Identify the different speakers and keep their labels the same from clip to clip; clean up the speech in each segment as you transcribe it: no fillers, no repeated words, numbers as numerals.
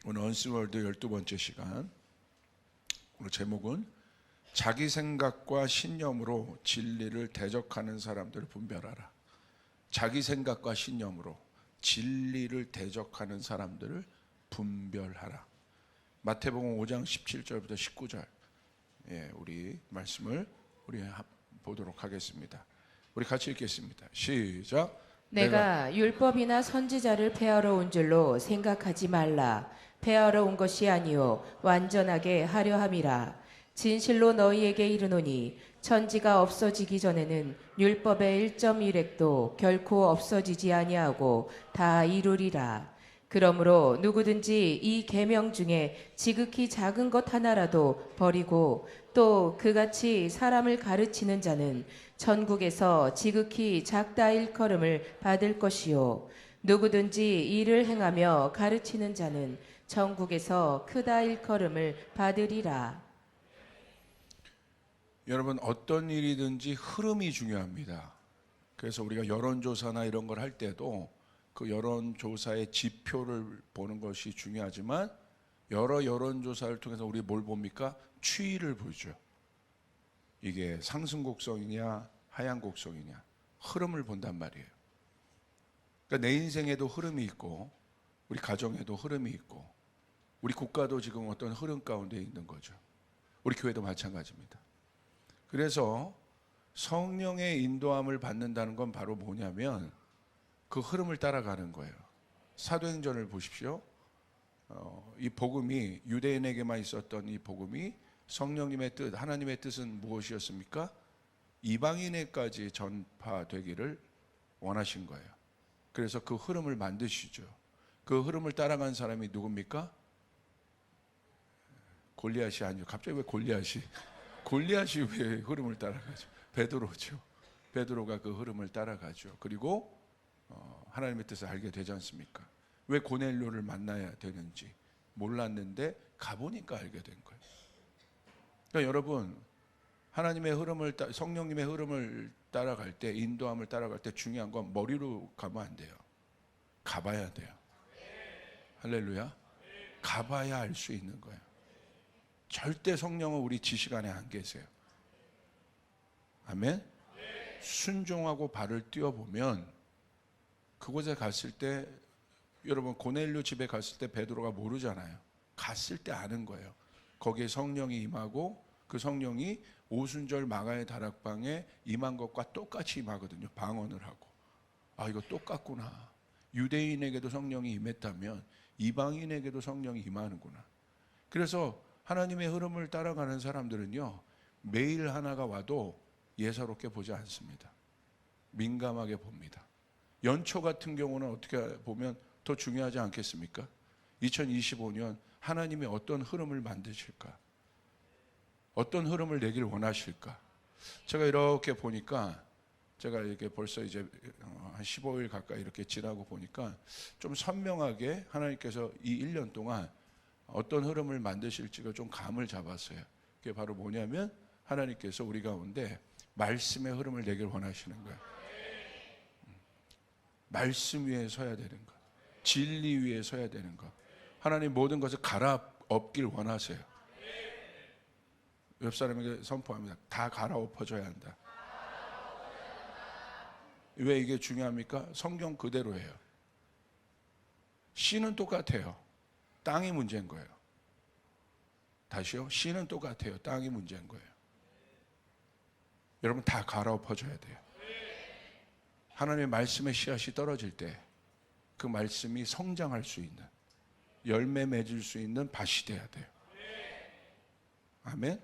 Speaker 1: 오늘 언스월드 12번째 시간, 오늘 제목은 자기 생각과 신념으로 진리를 대적하는 사람들을 분별하라. 자기 생각과 신념으로 진리를 대적하는 사람들을 분별하라. 마태복음 5장 17절부터 19절, 우리 말씀을 보도록 하겠습니다. 우리 같이 읽겠습니다. 시작.
Speaker 2: 내가 율법이나 선지자를 폐하러 온 줄로 생각하지 말라. 폐하러 온 것이 아니요 완전하게 하려 함이라. 진실로 너희에게 이르노니 천지가 없어지기 전에는 율법의 1.1획도 결코 없어지지 아니하고 다 이루리라. 그러므로 누구든지 이 계명 중에 지극히 작은 것 하나라도 버리고 또 그같이 사람을 가르치는 자는 천국에서 지극히 작다 일컬음을 받을 것이요 누구든지 이를 행하며 가르치는 자는 천국에서 크다 일컬음을 받으리라.
Speaker 1: 여러분, 어떤 일이든지 흐름이 중요합니다. 그래서 우리가 여론조사나 이런 걸 할 때도 그 여론조사의 지표를 보는 것이 중요하지만, 여러 여론조사를 통해서 우리 뭘 봅니까? 추이를 보죠. 이게 상승 곡선이냐 하향 곡선이냐, 흐름을 본단 말이에요. 그러니까 내 인생에도 흐름이 있고, 우리 가정에도 흐름이 있고, 우리 국가도 지금 어떤 흐름 가운데 있는 거죠. 우리 교회도 마찬가지입니다. 그래서 성령의 인도함을 받는다는 건 바로 뭐냐면 그 흐름을 따라가는 거예요. 사도행전을 보십시오. 이 복음이 유대인에게만 있었던 이 복음이 성령님의 뜻, 하나님의 뜻은 무엇이었습니까? 이방인에까지 전파되기를 원하신 거예요. 그래서 그 흐름을 만드시죠. 그 흐름을 따라간 사람이 누굽니까? 골리앗이 아니죠. 갑자기 왜 골리앗이 왜 흐름을 따라가죠? 베드로죠. 베드로가 그 흐름을 따라가죠. 그리고 하나님의 뜻을 알게 되지 않습니까? 왜 고넬료를 만나야 되는지 몰랐는데 가보니까 알게 된 거예요. 그러니까 여러분, 하나님의 흐름을 성령님의 흐름을 따라갈 때, 인도함을 따라갈 때 중요한 건 머리로 가면 안 돼요. 가봐야 돼요. 할렐루야. 가봐야 알 수 있는 거예요. 절대 성령은 우리 지식 안에 안 계세요. 아멘. 순종하고 발을 띄워보면 그곳에 갔을 때, 여러분 고넬료 집에 갔을 때 베드로가 모르잖아요. 갔을 때 아는 거예요. 거기에 성령이 임하고 그 성령이 오순절 마가의 다락방에 임한 것과 똑같이 임하거든요. 방언을 하고. 아, 이거 똑같구나. 유대인에게도 성령이 임했다면 이방인에게도 성령이 임하는구나. 그래서 하나님의 흐름을 따라가는 사람들은요, 매일 하나가 와도 예사롭게 보지 않습니다. 민감하게 봅니다. 연초 같은 경우는 어떻게 보면 더 중요하지 않겠습니까? 2025년 하나님이 어떤 흐름을 만드실까? 어떤 흐름을 내길 원하실까? 제가 이렇게 보니까, 제가 이렇게 벌써 이제 한 15일 가까이 이렇게 지나고 보니까 좀 선명하게 하나님께서 이 1년 동안 어떤 흐름을 만드실지가 좀 감을 잡았어요. 그게 바로 뭐냐면 하나님께서 우리 가운데 말씀의 흐름을 내길 원하시는 거예요. 말씀 위에 서야 되는 것, 진리 위에 서야 되는 것. 하나님 모든 것을 갈아엎길 원하세요. 옆 사람에게 선포합니다. 다 갈아엎어져야 한다. 왜 이게 중요합니까? 성경 그대로예요. 씨는 똑같아요. 땅이 문제인 거예요. 다시요. 씨는 똑같아요. 땅이 문제인 거예요. 여러분, 다 갈아엎어져야 돼요. 하나님의 말씀의 씨앗이 떨어질 때 그 말씀이 성장할 수 있는, 열매 맺을 수 있는 밭이 돼야 돼요. 아멘.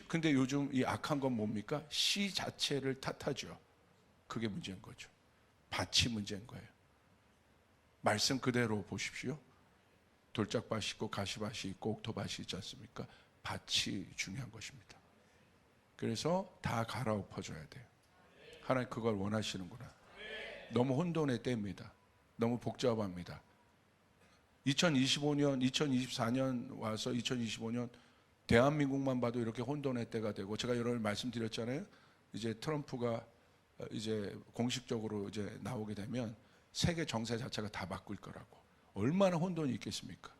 Speaker 1: 근데 요즘 이 악한 건 뭡니까? 씨 자체를 탓하죠. 그게 문제인 거죠. 밭이 문제인 거예요. 말씀 그대로 보십시오. 돌짝밭이 있고 가시밭이 있고 옥토밭이 있지 않습니까? 밭이 중요한 것입니다. 그래서 다 갈아엎어져야 돼요. 하나님 그걸 원하시는구나. 너무 혼돈의 때입니다. 너무 복잡합니다. 2025년, 2024년 와서 2025년 대한민국만 봐도 이렇게 혼돈의 때가 되고, 제가 여러 번 말씀드렸잖아요. 이제 트럼프가 이제 공식적으로 이제 나오게 되면 세계 정세 자체가 다 바뀔 거라고. 얼마나 혼돈이 있겠습니까?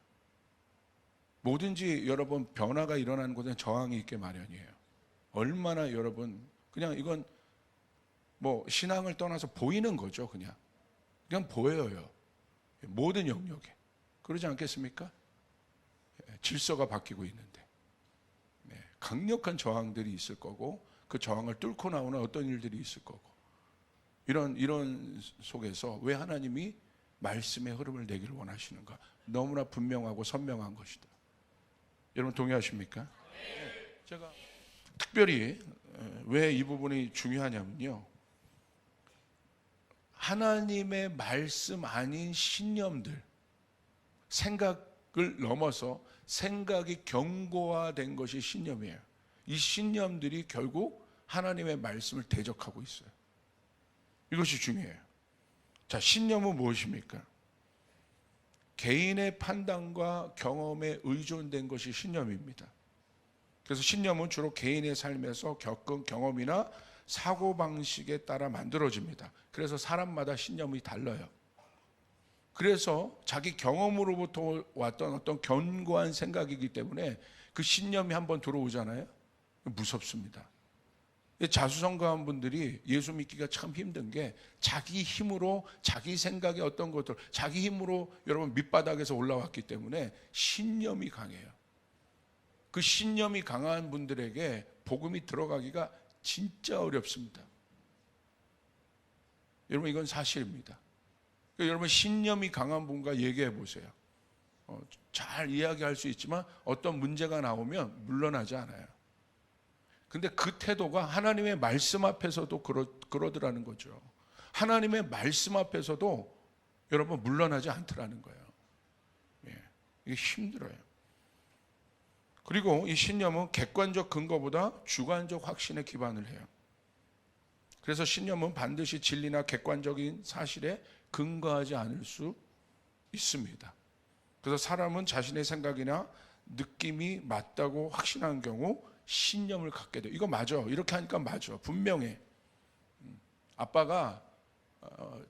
Speaker 1: 뭐든지 여러분 변화가 일어나는 곳에 저항이 있게 마련이에요. 얼마나 여러분 그냥 이건 뭐 신앙을 떠나서 보이는 거죠. 그냥 보여요. 모든 영역에. 그러지 않겠습니까? 질서가 바뀌고 있는데 강력한 저항들이 있을 거고 그 저항을 뚫고 나오는 어떤 일들이 있을 거고 이런 속에서 왜 하나님이 말씀의 흐름을 내기를 원하시는가? 너무나 분명하고 선명한 것이다. 여러분 동의하십니까? 제가 특별히 왜 이 부분이 중요하냐면요. 하나님의 말씀 아닌 신념들, 생각을 넘어서 생각이 견고화된 것이 신념이에요. 이 신념들이 결국 하나님의 말씀을 대적하고 있어요. 이것이 중요해요. 자, 신념은 무엇입니까? 개인의 판단과 경험에 의존된 것이 신념입니다. 그래서 신념은 주로 개인의 삶에서 겪은 경험이나 사고방식에 따라 만들어집니다. 그래서 사람마다 신념이 달라요. 그래서 자기 경험으로부터 왔던 어떤 견고한 생각이기 때문에 그 신념이 한번 들어오잖아요. 무섭습니다. 자수성가한 분들이 예수 믿기가 참 힘든 게 자기 힘으로 자기 생각의 어떤 것들, 자기 힘으로 여러분 밑바닥에서 올라왔기 때문에 신념이 강해요. 그 신념이 강한 분들에게 복음이 들어가기가 진짜 어렵습니다. 여러분 이건 사실입니다. 그러니까 여러분 신념이 강한 분과 얘기해 보세요. 잘 이야기할 수 있지만 어떤 문제가 나오면 물러나지 않아요. 근데 그 태도가 하나님의 말씀 앞에서도 그러더라는 거죠. 하나님의 말씀 앞에서도 여러분 물러나지 않더라는 거예요. 이게 힘들어요. 그리고 이 신념은 객관적 근거보다 주관적 확신에 기반을 해요. 그래서 신념은 반드시 진리나 객관적인 사실에 근거하지 않을 수 있습니다. 그래서 사람은 자신의 생각이나 느낌이 맞다고 확신하는 경우 신념을 갖게 돼요. 이거 맞아. 이렇게 하니까 맞아. 분명해. 아빠가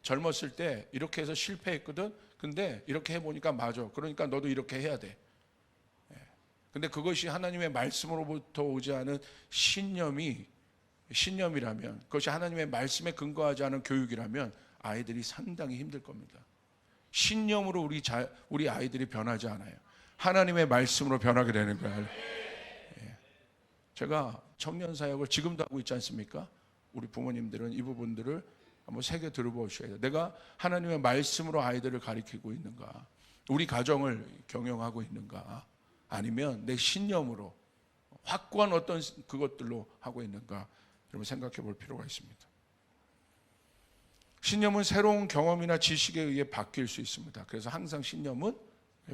Speaker 1: 젊었을 때 이렇게 해서 실패했거든. 근데 이렇게 해보니까 맞아. 그러니까 너도 이렇게 해야 돼. 근데 그것이 하나님의 말씀으로부터 오지 않은 신념이라면, 그것이 하나님의 말씀에 근거하지 않은 교육이라면 아이들이 상당히 힘들 겁니다. 신념으로 우리 아이들이 변하지 않아요. 하나님의 말씀으로 변하게 되는 거예요. 제가 청년 사역을 지금도 하고 있지 않습니까? 우리 부모님들은 이 부분들을 한번 새겨 들어보셔야 돼요. 내가 하나님의 말씀으로 아이들을 가르치고 있는가? 우리 가정을 경영하고 있는가? 아니면 내 신념으로 확고한 어떤 그것들로 하고 있는가? 여러분 생각해 볼 필요가 있습니다. 신념은 새로운 경험이나 지식에 의해 바뀔 수 있습니다. 그래서 항상 신념은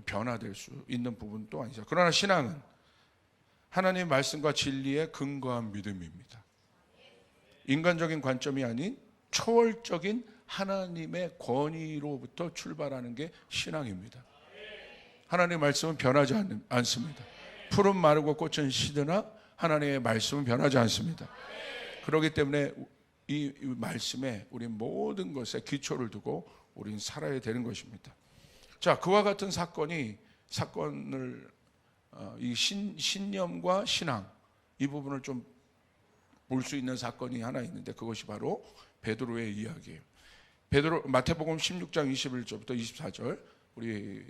Speaker 1: 변화될 수 있는 부분 또한 있어요. 그러나 신앙은 하나님의 말씀과 진리에 근거한 믿음입니다. 인간적인 관점이 아닌 초월적인 하나님의 권위로부터 출발하는 게 신앙입니다. 하나님의 말씀은 변하지 않습니다. 풀은 마르고 꽃은 시드나 하나님의 말씀은 변하지 않습니다. 그렇기 때문에 이 말씀에 우리 모든 것에 기초를 두고 우리는 살아야 되는 것입니다. 자, 그와 같은 사건을 이 신념과 신앙 이 부분을 좀 볼 수 있는 사건이 하나 있는데 그것이 바로 베드로의 이야기예요. 마태복음 16장 21절부터 24절 우리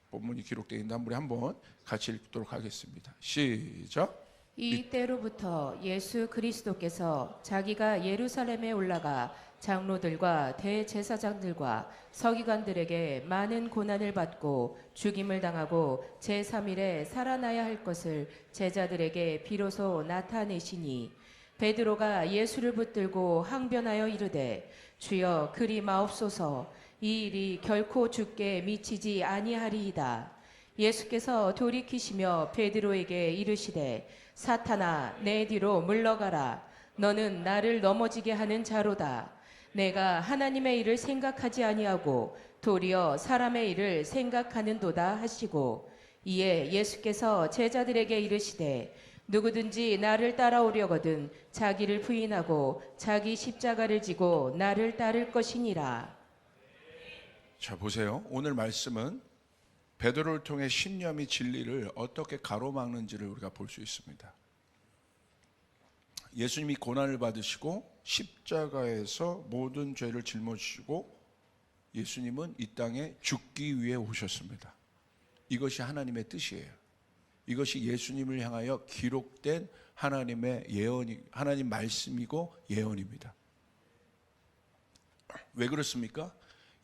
Speaker 1: 본문이 기록되어 있는데 우리 한번 같이 읽도록 하겠습니다. 시작.
Speaker 2: 이때로부터 예수 그리스도께서 자기가 예루살렘에 올라가 장로들과 대제사장들과 서기관들에게 많은 고난을 받고 죽임을 당하고 제3일에 살아나야 할 것을 제자들에게 비로소 나타내시니 베드로가 예수를 붙들고 항변하여 이르되 주여 그리 마옵소서 이 일이 결코 주께 미치지 아니하리이다. 예수께서 돌이키시며 베드로에게 이르시되 사탄아 내 뒤로 물러가라. 너는 나를 넘어지게 하는 자로다. 내가 하나님의 일을 생각하지 아니하고 도리어 사람의 일을 생각하는도다 하시고 이에 예수께서 제자들에게 이르시되 누구든지 나를 따라오려거든 자기를 부인하고 자기 십자가를 지고 나를 따를 것이니라.
Speaker 1: 자, 보세요. 오늘 말씀은 베드로를 통해 신념이 진리를 어떻게 가로막는지를 우리가 볼 수 있습니다. 예수님이 고난을 받으시고 십자가에서 모든 죄를 짊어지시고 예수님은 이 땅에 죽기 위해 오셨습니다. 이것이 하나님의 뜻이에요. 이것이 예수님을 향하여 기록된 하나님의 예언이, 하나님 말씀이고 예언입니다. 왜 그렇습니까?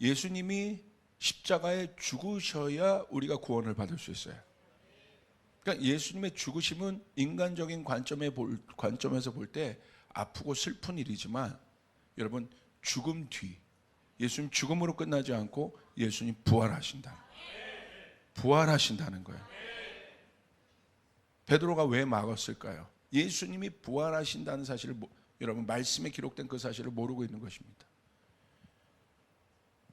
Speaker 1: 예수님이 십자가에 죽으셔야 우리가 구원을 받을 수 있어요. 그러니까 예수님의 죽으심은 인간적인 관점에서 볼 때 아프고 슬픈 일이지만, 여러분, 죽음 뒤 예수님 죽음으로 끝나지 않고 예수님 부활하신다는 거예요. 베드로가 왜 막았을까요? 예수님이 부활하신다는 사실을, 여러분, 말씀에 기록된 그 사실을 모르고 있는 것입니다.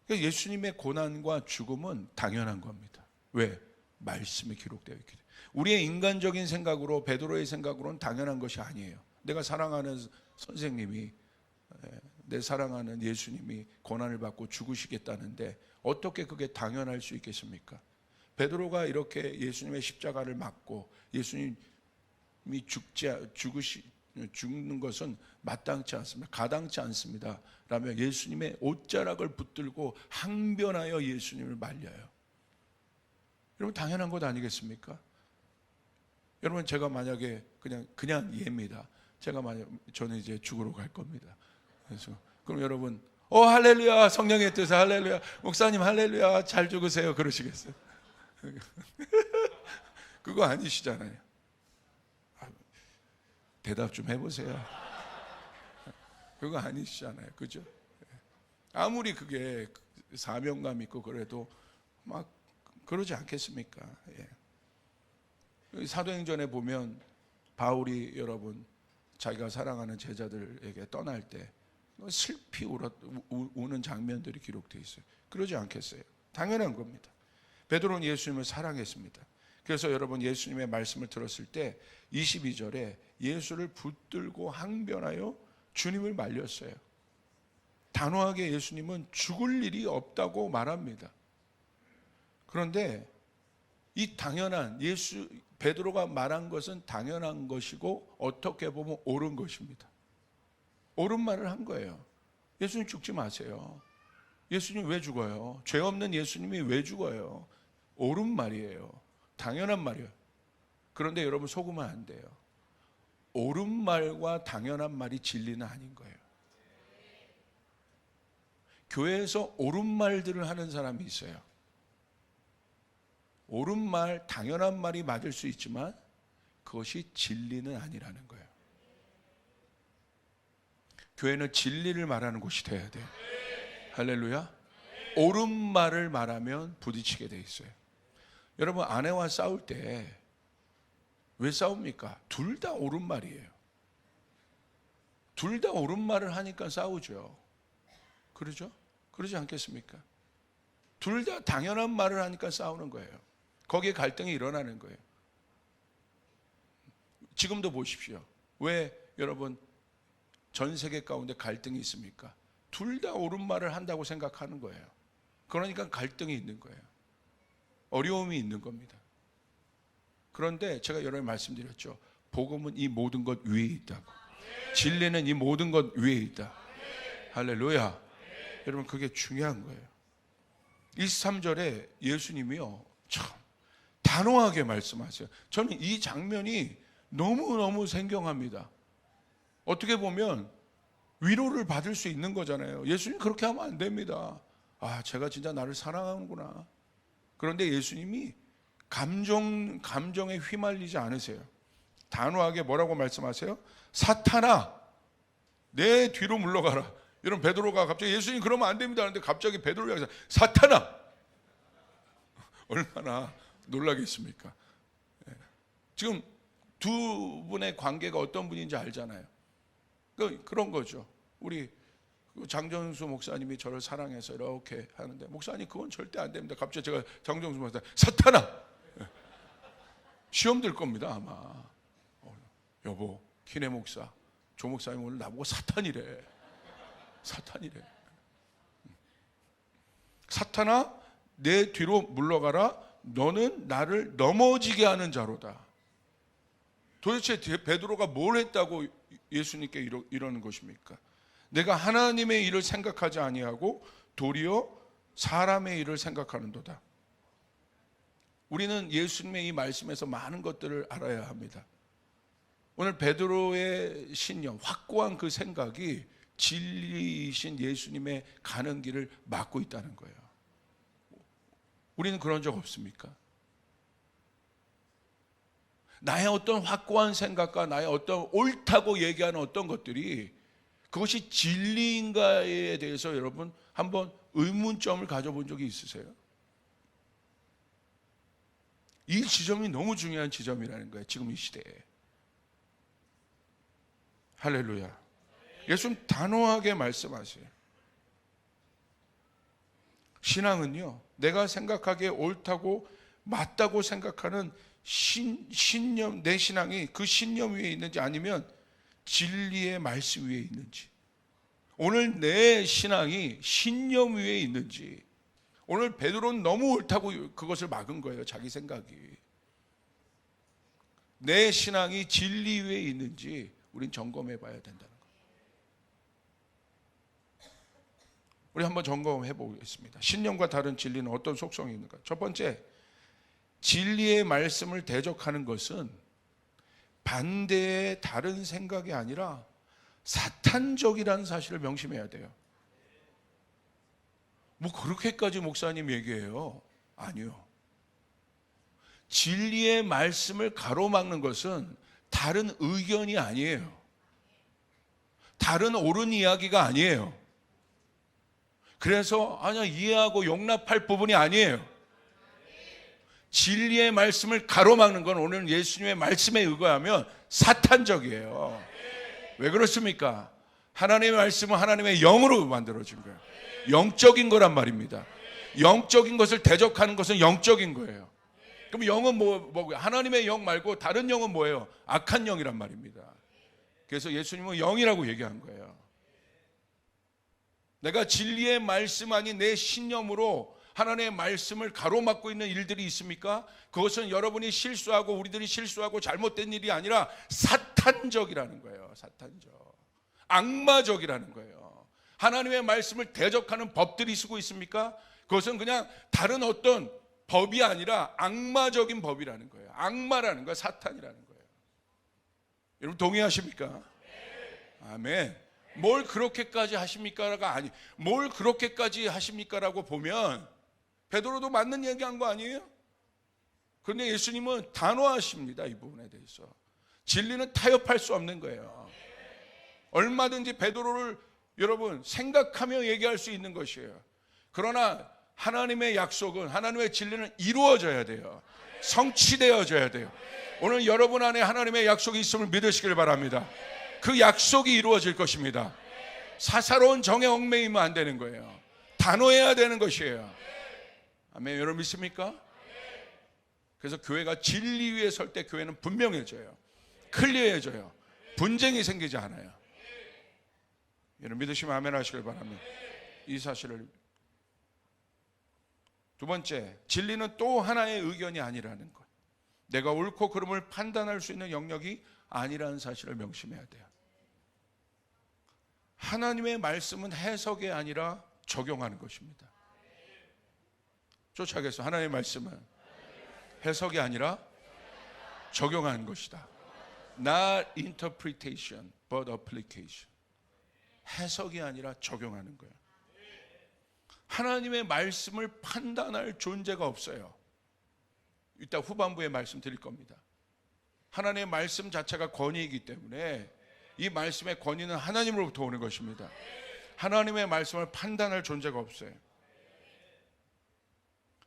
Speaker 1: 그러니까 예수님의 고난과 죽음은 당연한 겁니다. 왜? 말씀에 기록되어 있기 때문에. 우리의 인간적인 생각으로, 베드로의 생각으로는 당연한 것이 아니에요. 내가 사랑하는 선생님이, 내 사랑하는 예수님이 고난을 받고 죽으시겠다는데 어떻게 그게 당연할 수 있겠습니까? 베드로가 이렇게 예수님의 십자가를 맞고 예수님이 죽는 것은 마땅치 않습니다. 가당치 않습니다. 라며 예수님의 옷자락을 붙들고 항변하여 예수님을 말려요. 여러분, 당연한 것 아니겠습니까? 여러분, 제가 만약에 그냥 예입니다. 저는 이제 죽으러 갈 겁니다. 그래서 그럼 여러분, 할렐루야, 성령의 뜻에 할렐루야, 목사님 할렐루야, 잘 죽으세요, 그러시겠어요? 그거 아니시잖아요. 대답 좀 해보세요. 그거 아니시잖아요, 그죠? 아무리 그게 사명감 있고 그래도 막 그러지 않겠습니까? 사도행전에 보면 바울이, 여러분, 자기가 사랑하는 제자들에게 떠날 때 슬피 우는 장면들이 기록되어 있어요. 그러지 않겠어요? 당연한 겁니다. 베드로는 예수님을 사랑했습니다. 그래서 여러분, 예수님의 말씀을 들었을 때 22절에 예수를 붙들고 항변하여 주님을 말렸어요. 단호하게 예수님은 죽을 일이 없다고 말합니다. 그런데 이 당연한, 베드로가 말한 것은 당연한 것이고 어떻게 보면 옳은 것입니다. 옳은 말을 한 거예요. 예수님 죽지 마세요. 예수님 왜 죽어요? 죄 없는 예수님이 왜 죽어요? 옳은 말이에요. 당연한 말이에요. 그런데 여러분, 속으면 안 돼요. 옳은 말과 당연한 말이 진리는 아닌 거예요. 교회에서 옳은 말들을 하는 사람이 있어요. 옳은 말, 당연한 말이 맞을 수 있지만 그것이 진리는 아니라는 거예요. 교회는 진리를 말하는 곳이 돼야 돼요. 할렐루야. 옳은 말을 말하면 부딪히게 돼 있어요. 여러분, 아내와 싸울 때 왜 싸웁니까? 둘 다 옳은 말이에요. 둘 다 옳은 말을 하니까 싸우죠. 그러죠? 그러지 않겠습니까? 둘 다 당연한 말을 하니까 싸우는 거예요. 거기에 갈등이 일어나는 거예요. 지금도 보십시오. 왜 여러분 전 세계 가운데 갈등이 있습니까? 둘 다 옳은 말을 한다고 생각하는 거예요. 그러니까 갈등이 있는 거예요. 어려움이 있는 겁니다. 그런데 제가 여러 번 말씀드렸죠. 복음은 이 모든 것 위에 있다고. 진리는 이 모든 것 위에 있다. 할렐루야. 여러분, 그게 중요한 거예요. 23절에 예수님이요, 참 단호하게 말씀하세요. 저는 이 장면이 너무너무 생경합니다. 어떻게 보면 위로를 받을 수 있는 거잖아요. 예수님 그렇게 하면 안 됩니다. 제가 진짜 나를 사랑하는구나. 그런데 예수님이 감정에 휘말리지 않으세요. 단호하게 뭐라고 말씀하세요? 사탄아, 내 뒤로 물러가라. 여러분, 베드로가 갑자기 예수님 그러면 안 됩니다 하는데 갑자기 베드로가 해서 사탄아! 얼마나 놀라겠습니까? 지금 두 분의 관계가 어떤 분인지 알잖아요. 그런 거죠. 우리 장정수 목사님이 저를 사랑해서 이렇게 하는데, 목사님 그건 절대 안 됩니다. 갑자기 제가 장정수 목사님 사탄아! 시험 들 겁니다 아마. 여보, 키네 목사, 조 목사님 오늘 나보고 사탄이래. 사탄아 내 뒤로 물러가라. 너는 나를 넘어지게 하는 자로다. 도대체 베드로가 뭘 했다고 예수님께 이러는 것입니까? 내가 하나님의 일을 생각하지 아니하고 도리어 사람의 일을 생각하는도다. 우리는 예수님의 이 말씀에서 많은 것들을 알아야 합니다. 오늘 베드로의 신념, 확고한 그 생각이 진리이신 예수님의 가는 길을 막고 있다는 거예요. 우리는 그런 적 없습니까? 나의 어떤 확고한 생각과 나의 어떤 옳다고 얘기하는 어떤 것들이 그것이 진리인가에 대해서 여러분 한번 의문점을 가져본 적이 있으세요? 이 지점이 너무 중요한 지점이라는 거예요. 지금 이 시대에. 할렐루야. 예수님 단호하게 말씀하세요. 신앙은요, 내가 생각하기에 옳다고 맞다고 생각하는 신념, 내 신앙이 그 신념 위에 있는지 아니면 진리의 말씀 위에 있는지, 오늘 내 신앙이 신념 위에 있는지. 오늘 베드로는 너무 옳다고 그것을 막은 거예요. 자기 생각이. 내 신앙이 진리 위에 있는지 우린 점검해 봐야 된다는 거예요. 우리 한번 점검해 보겠습니다. 신념과 다른 진리는 어떤 속성이 있는가? 첫 번째, 진리의 말씀을 대적하는 것은 반대의 다른 생각이 아니라 사탄적이라는 사실을 명심해야 돼요. 뭐 그렇게까지 목사님 얘기해요? 아니요. 진리의 말씀을 가로막는 것은 다른 의견이 아니에요. 다른 옳은 이야기가 아니에요. 그래서 아니야 이해하고 용납할 부분이 아니에요. 진리의 말씀을 가로막는 건 오늘 예수님의 말씀에 의거하면 사탄적이에요. 왜 그렇습니까? 하나님의 말씀은 하나님의 영으로 만들어진 거예요. 영적인 거란 말입니다. 영적인 것을 대적하는 것은 영적인 거예요. 그럼 영은 뭐고요? 하나님의 영 말고 다른 영은 뭐예요? 악한 영이란 말입니다. 그래서 예수님은 영이라고 얘기한 거예요. 내가 진리의 말씀 아닌 내 신념으로 하나님의 말씀을 가로막고 있는 일들이 있습니까? 그것은 여러분이 실수하고 우리들이 실수하고 잘못된 일이 아니라 사탄적이라는 거예요. 사탄적. 악마적이라는 거예요. 하나님의 말씀을 대적하는 법들이 쓰고 있습니까? 그것은 그냥 다른 어떤 법이 아니라 악마적인 법이라는 거예요. 악마라는 거예요. 사탄이라는 거예요. 여러분 동의하십니까? 아멘. 뭘 그렇게까지 하십니까가 아니, 뭘 그렇게까지 하십니까라고 보면 베드로도 맞는 얘기한 거 아니에요? 그런데 예수님은 단호하십니다. 이 부분에 대해서. 진리는 타협할 수 없는 거예요. 얼마든지 베드로를 여러분 생각하며 얘기할 수 있는 것이에요. 그러나 하나님의 약속은, 하나님의 진리는 이루어져야 돼요. 성취되어져야 돼요. 오늘 여러분 안에 하나님의 약속이 있음을 믿으시길 바랍니다. 그 약속이 이루어질 것입니다. 사사로운 정에 얽매이면 안 되는 거예요. 단호해야 되는 것이에요. 아멘. 여러분 믿습니까? 그래서 교회가 진리 위에 설 때 교회는 분명해져요. 클리어해져요. 분쟁이 생기지 않아요. 여러분 믿으시면 아멘 하시길 바랍니다. 이 사실을. 두 번째, 진리는 또 하나의 의견이 아니라는 것. 내가 옳고 그름을 판단할 수 있는 영역이 아니라는 사실을 명심해야 돼요. 하나님의 말씀은 해석이 아니라 적용하는 것입니다. 쫓아가겠어. 하나님의 말씀은 해석이 아니라 적용하는 것이다. Not interpretation, but application. 해석이 아니라 적용하는 거예요. 하나님의 말씀을 판단할 존재가 없어요. 이따 후반부에 말씀드릴 겁니다. 하나님의 말씀 자체가 권위이기 때문에 이 말씀의 권위는 하나님으로부터 오는 것입니다. 하나님의 말씀을 판단할 존재가 없어요.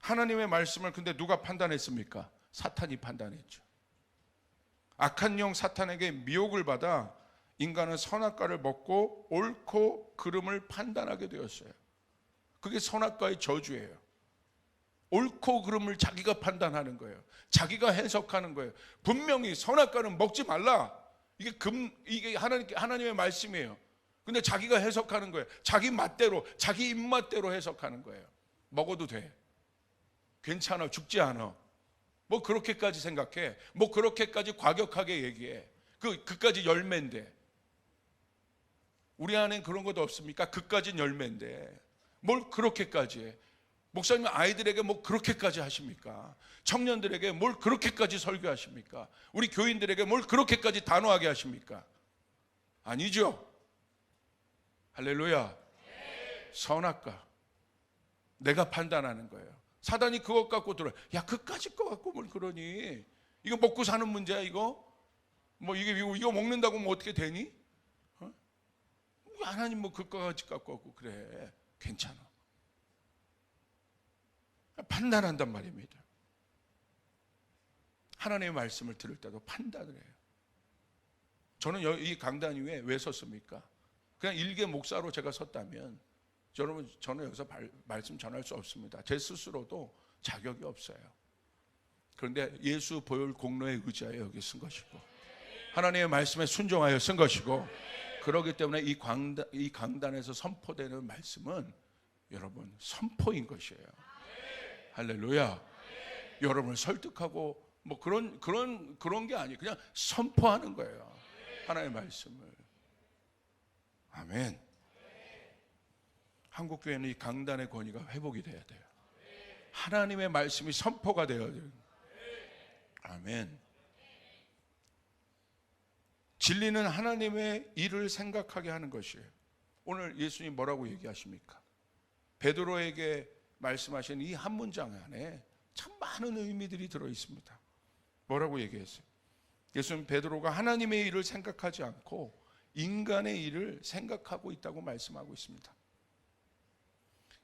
Speaker 1: 하나님의 말씀을 근데 누가 판단했습니까? 사탄이 판단했죠. 악한 영 사탄에게 미혹을 받아 인간은 선악과를 먹고 옳고 그름을 판단하게 되었어요. 그게 선악과의 저주예요. 옳고 그름을 자기가 판단하는 거예요. 자기가 해석하는 거예요. 분명히 선악과는 먹지 말라. 이게 하나님의 말씀이에요. 근데 자기가 해석하는 거예요. 자기 맛대로, 자기 입맛대로 해석하는 거예요. 먹어도 돼. 괜찮아. 죽지 않아. 뭐 그렇게까지 생각해. 뭐 그렇게까지 과격하게 얘기해. 그까지 열매인데. 우리 안엔 그런 것도 없습니까? 그까진 열매인데. 뭘 그렇게까지 해. 목사님 아이들에게 뭐 그렇게까지 하십니까? 청년들에게 뭘 그렇게까지 설교하십니까? 우리 교인들에게 뭘 그렇게까지 단호하게 하십니까? 아니죠. 할렐루야. 선악과. 내가 판단하는 거예요. 사단이 그것 갖고 들어요. 야, 그까짓 거 갖고 뭘 그러니? 이거 먹고 사는 문제야, 이거? 뭐 이거 먹는다고 뭐 어떻게 되니? 어? 하나님 뭐 그까짓 갖고 갖고 그래. 괜찮아. 판단한단 말입니다. 하나님의 말씀을 들을 때도 판단을 해요. 저는 이 강단 위에 왜 섰습니까? 그냥 일개 목사로 제가 섰다면 저는 여기서 말씀 전할 수 없습니다. 제 스스로도 자격이 없어요. 그런데 예수 보혈 공로에 의지하여 여기 쓴 것이고 하나님의 말씀에 순종하여 쓴 것이고 그렇기 때문에 이 강단에서 선포되는 말씀은 여러분 선포인 것이에요. 할렐루야. 여러분을 설득하고 뭐 그런 게 아니에요. 그냥 선포하는 거예요. 하나님의 말씀을. 아멘. 한국교회는 이 강단의 권위가 회복이 돼야 돼요. 하나님의 말씀이 선포가 되어야 돼요. 아멘. 진리는 하나님의 일을 생각하게 하는 것이에요. 오늘 예수님 뭐라고 얘기하십니까? 베드로에게 말씀하신 이 한 문장 안에 참 많은 의미들이 들어 있습니다. 뭐라고 얘기했어요? 예수님 베드로가 하나님의 일을 생각하지 않고 인간의 일을 생각하고 있다고 말씀하고 있습니다.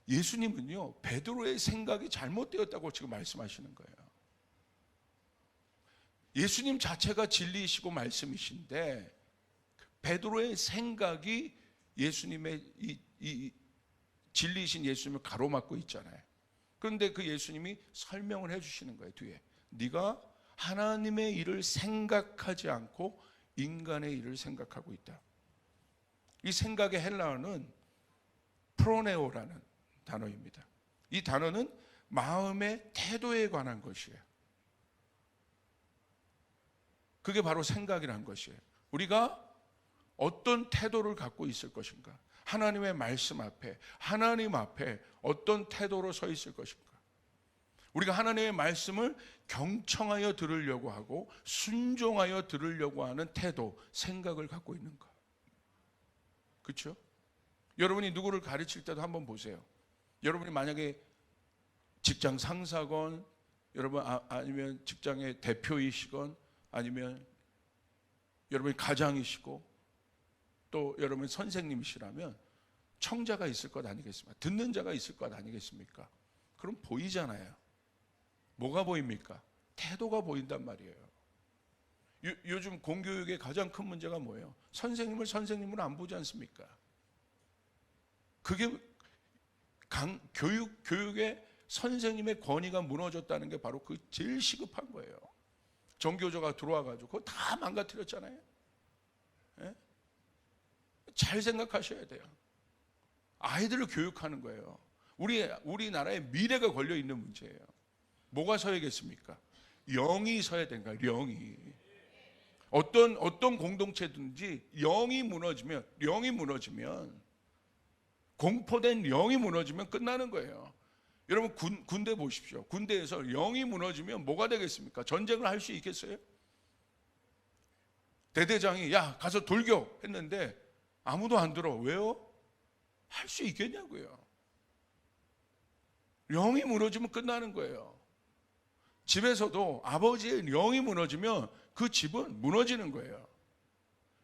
Speaker 1: 예수님은요, 베드로의 생각이 잘못되었다고 지금 말씀하시는 거예요. 예수님 자체가 진리이시고 말씀이신데 베드로의 생각이 예수님의 이 진리이신 예수님을 가로막고 있잖아요. 그런데 그 예수님이 설명을 해주시는 거예요. 뒤에 네가 하나님의 일을 생각하지 않고 인간의 일을 생각하고 있다. 이 생각의 헬라어는 프로네오라는 단어입니다. 이 단어는 마음의 태도에 관한 것이에요. 그게 바로 생각이라는 것이에요. 우리가 어떤 태도를 갖고 있을 것인가? 하나님의 말씀 앞에, 하나님 앞에 어떤 태도로 서 있을 것인가? 우리가 하나님의 말씀을 경청하여 들으려고 하고 순종하여 들으려고 하는 태도, 생각을 갖고 있는가? 그렇죠? 여러분이 누구를 가르칠 때도 한번 보세요. 여러분이 만약에 직장 상사건, 여러분 아니면 직장의 대표이시건, 아니면 여러분이 가장이시고, 또 여러분 선생님이시라면 청자가 있을 것 아니겠습니까? 듣는 자가 있을 것 아니겠습니까? 그럼 보이잖아요. 뭐가 보입니까? 태도가 보인단 말이에요. 요즘 공교육의 가장 큰 문제가 뭐예요? 선생님을 선생님으로 안 보지 않습니까? 그게 교육의 선생님의 권위가 무너졌다는 게 바로 그 제일 시급한 거예요. 정교조가 들어와가지고 그거 다 망가뜨렸잖아요. 예? 잘 생각하셔야 돼요. 아이들을 교육하는 거예요. 우리나라의 미래가 걸려 있는 문제예요. 뭐가 서야겠습니까? 영이 서야 되는 거예요. 영이. 어떤 공동체든지 영이 무너지면 공포된 영이 무너지면 끝나는 거예요. 여러분 군대 보십시오. 군대에서 영이 무너지면 뭐가 되겠습니까? 전쟁을 할 수 있겠어요? 대대장이 야 가서 돌격 했는데 아무도 안 들어. 왜요? 할 수 있겠냐고요. 영이 무너지면 끝나는 거예요. 집에서도 아버지의 영이 무너지면 그 집은 무너지는 거예요.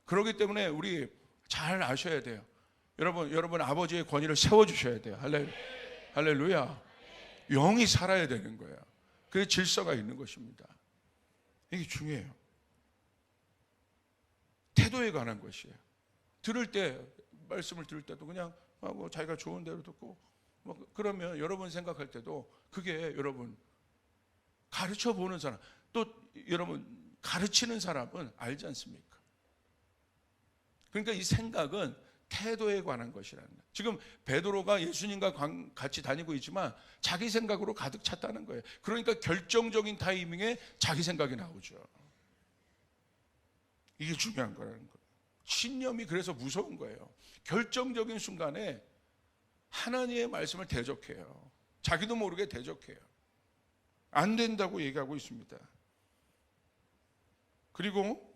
Speaker 1: 그렇기 때문에 우리 잘 아셔야 돼요. 여러분 아버지의 권위를 세워주셔야 돼요. 할렐루야. 영이 살아야 되는 거예요. 그래서 질서가 있는 것입니다. 이게 중요해요. 태도에 관한 것이에요. 말씀을 들을 때도 그냥 뭐 자기가 좋은 대로 듣고 뭐 그러면 여러분 생각할 때도 그게 여러분 가르쳐 보는 사람, 또 여러분 가르치는 사람은 알지 않습니까? 그러니까 이 생각은 태도에 관한 것이라는 거예요. 지금 베드로가 예수님과 같이 다니고 있지만 자기 생각으로 가득 찼다는 거예요. 그러니까 결정적인 타이밍에 자기 생각이 나오죠. 이게 중요한 거라는 거예요. 신념이 그래서 무서운 거예요. 결정적인 순간에 하나님의 말씀을 대적해요. 자기도 모르게 대적해요. 안 된다고 얘기하고 있습니다. 그리고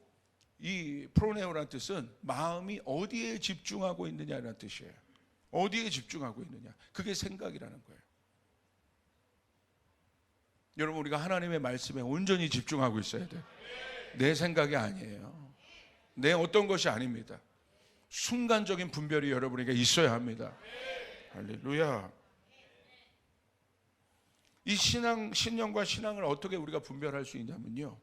Speaker 1: 이 프로네오라는 뜻은 마음이 어디에 집중하고 있느냐라는 뜻이에요. 어디에 집중하고 있느냐. 그게 생각이라는 거예요. 여러분, 우리가 하나님의 말씀에 온전히 집중하고 있어야 돼요. 내 생각이 아니에요. 내 어떤 것이 아닙니다. 순간적인 분별이 여러분에게 있어야 합니다. 할렐루야. 이 신념과 신앙을 어떻게 우리가 분별할 수 있냐면요,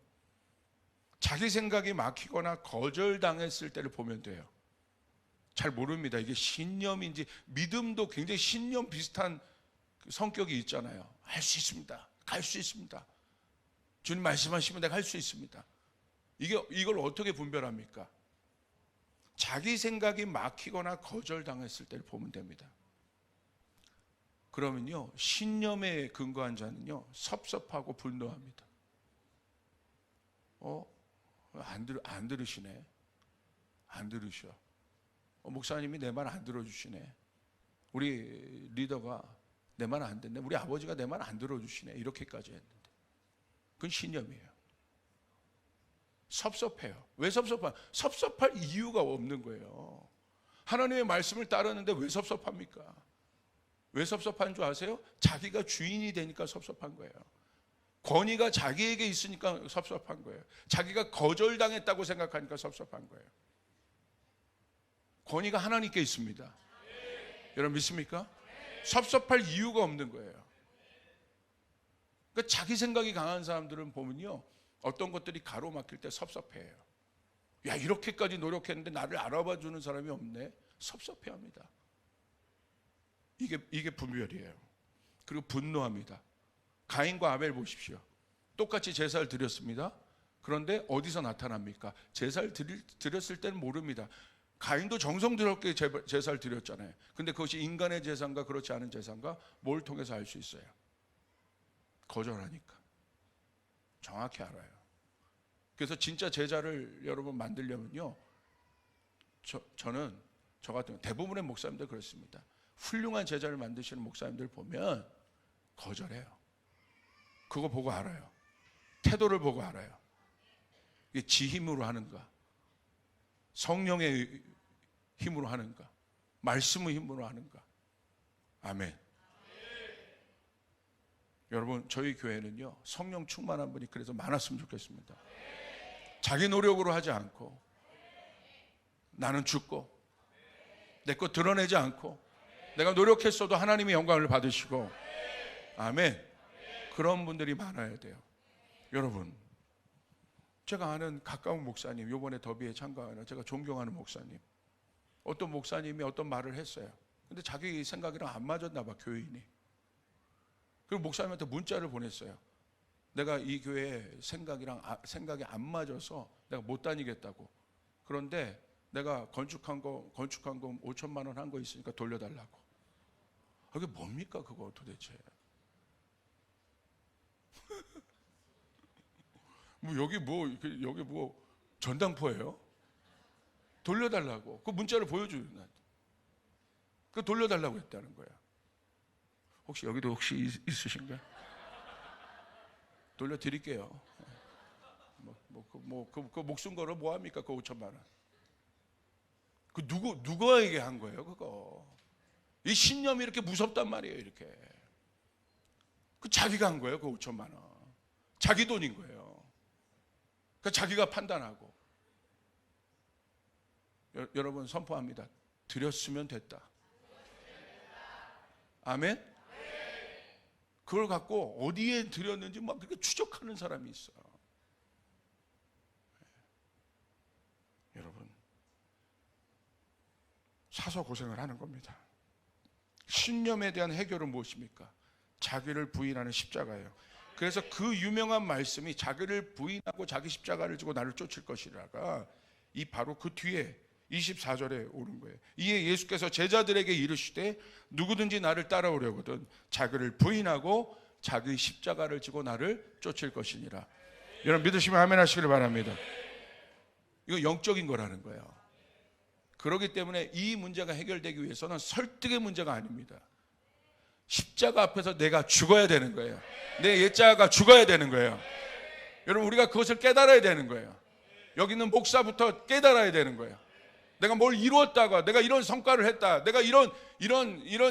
Speaker 1: 자기 생각이 막히거나 거절당했을 때를 보면 돼요. 잘 모릅니다. 이게 신념인지. 믿음도 굉장히 신념 비슷한 성격이 있잖아요. 할 수 있습니다. 갈 수 있습니다. 주님 말씀하시면 내가 할 수 있습니다. 이걸 어떻게 분별합니까? 자기 생각이 막히거나 거절당했을 때를 보면 됩니다. 그러면요, 신념에 근거한 자는요, 섭섭하고 분노합니다. 안 들으시네. 안 들으셔. 목사님이 내 말 안 들어주시네. 우리 리더가 내 말 안 듣네. 우리 아버지가 내 말 안 들어주시네. 이렇게까지 했는데 그건 신념이에요. 섭섭해요. 왜 섭섭해요? 섭섭할 이유가 없는 거예요. 하나님의 말씀을 따르는데 왜 섭섭합니까? 왜 섭섭한 줄 아세요? 자기가 주인이 되니까 섭섭한 거예요. 권위가 자기에게 있으니까 섭섭한 거예요. 자기가 거절당했다고 생각하니까 섭섭한 거예요. 권위가 하나님께 있습니다. 여러분 믿습니까? 섭섭할 이유가 없는 거예요. 그러니까 자기 생각이 강한 사람들은 보면요, 어떤 것들이 가로막힐 때 섭섭해요. 야, 이렇게까지 노력했는데 나를 알아봐 주는 사람이 없네. 섭섭해합니다. 이게 분별이에요. 그리고 분노합니다. 가인과 아벨 보십시오. 똑같이 제사를 드렸습니다. 그런데 어디서 나타납니까? 제사를 드렸을 때는 모릅니다. 가인도 정성스럽게 제사를 드렸잖아요. 근데 그것이 인간의 제사인가 그렇지 않은 제사인가 뭘 통해서 알 수 있어요? 거절하니까. 정확히 알아요. 그래서 진짜 제자를 여러분 만들려면요, 저는 저 같은 대부분의 목사님들 그렇습니다. 훌륭한 제자를 만드시는 목사님들 보면 거절해요. 그거 보고 알아요. 태도를 보고 알아요. 이게 지 힘으로 하는가, 성령의 힘으로 하는가, 말씀의 힘으로 하는가. 아멘. 여러분, 저희 교회는요, 성령 충만한 분이 그래서 많았으면 좋겠습니다. 자기 노력으로 하지 않고, 나는 죽고 내 것 드러내지 않고, 내가 노력했어도 하나님의 영광을 받으시고, 아멘. 그런 분들이 많아야 돼요. 여러분, 제가 아는 가까운 목사님, 이번에 더비에 참가하는 제가 존경하는 목사님, 어떤 목사님이 어떤 말을 했어요. 근데 자기 생각이랑 안 맞았나 봐, 교인이. 그리고 목사님한테 문자를 보냈어요. 내가 이 교회 생각이 안 맞아서 내가 못 다니겠다고. 그런데 내가 건축한 거 5천만 원 한 거 있으니까 돌려달라고. 그게 뭡니까 그거 도대체? 여기 뭐 전당포예요? 돌려달라고. 그 문자를 보여줘요 나한테. 그 돌려달라고 했다는 거야. 여기도 혹시 있으신가요? 돌려드릴게요. 그 목숨 걸어 뭐 합니까? 그 5천만 원. 그 누구에게 한 거예요? 그거. 이 신념이 이렇게 무섭단 말이에요. 이렇게. 그 자기가 한 거예요. 그 5천만 원. 자기 돈인 거예요. 그 자기가 판단하고. 여러분 선포합니다. 드렸으면 됐다. 아멘. 그걸 갖고 어디에 드렸는지 막 그렇게 추적하는 사람이 있어. 여러분, 사서 고생을 하는 겁니다. 신념에 대한 해결은 무엇입니까? 자기를 부인하는 십자가예요. 그래서 그 유명한 말씀이 자기를 부인하고 자기 십자가를 지고 나를 쫓을 것이라가 이 바로 그 뒤에 24절에 오는 거예요. 이에 예수께서 제자들에게 이르시되 누구든지 나를 따라오려거든 자기를 부인하고 자기 십자가를 지고 나를 쫓을 것이니라. 여러분 믿으시면 아멘 하시기를 바랍니다. 이거 영적인 거라는 거예요. 그렇기 때문에 이 문제가 해결되기 위해서는 설득의 문제가 아닙니다. 십자가 앞에서 내가 죽어야 되는 거예요. 내 옛자가 죽어야 되는 거예요. 여러분 우리가 그것을 깨달아야 되는 거예요. 여기 있는 목사부터 깨달아야 되는 거예요. 내가 뭘 이루었다가 내가 이런 성과를 했다, 내가 이런